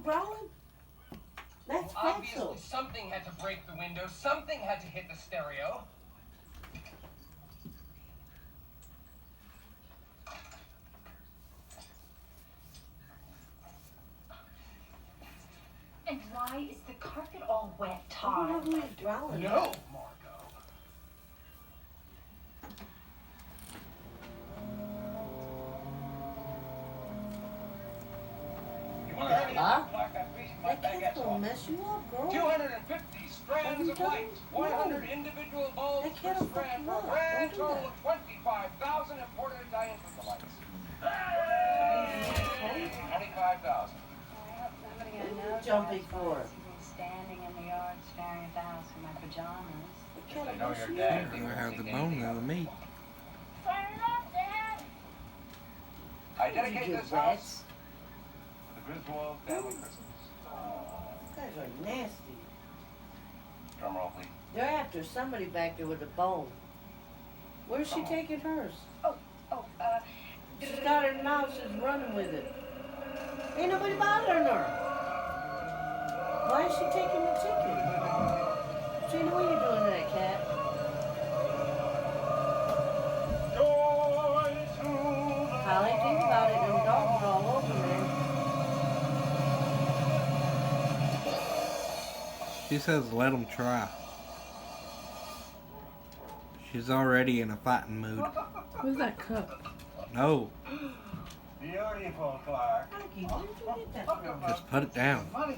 growling? That's Well, obviously pencil. something had to break the window, something had to hit the stereo. And why is the carpet all wet, I Todd? don't know who he's growling at. No, Margot. You want to hurry Huh? up and block that greasy my That baguette's cat's gonna off? mess you up, girl. 250 strands of light, 100 individual bulbs That per cat'll fuck strand you for a up. grand Don't do total of 25,000 imported diameter lights. 25,000. Jumping for it. Standing in the yard staring at the house in my pajamas. The cat'll They know mess your you dad. up. I'd rather have the bone than the meat. Fire it up, Dad! I dedicate You this rats. house to the Griswold family Christmas. You guys are nasty. Drum roll, please. They're after somebody back there with a bone. Where's she taking hers? She's got her mouth, she's running with it. Ain't nobody bothering her. Why is she taking the chicken? Gina, what are you doing to that cat? Holly, think about it, them dogs are all over there. She says let them try. She's already in a fighting mood. Who's that cup? No, Beautiful, Clark. Mikey, where did you get that from? just put it down. Money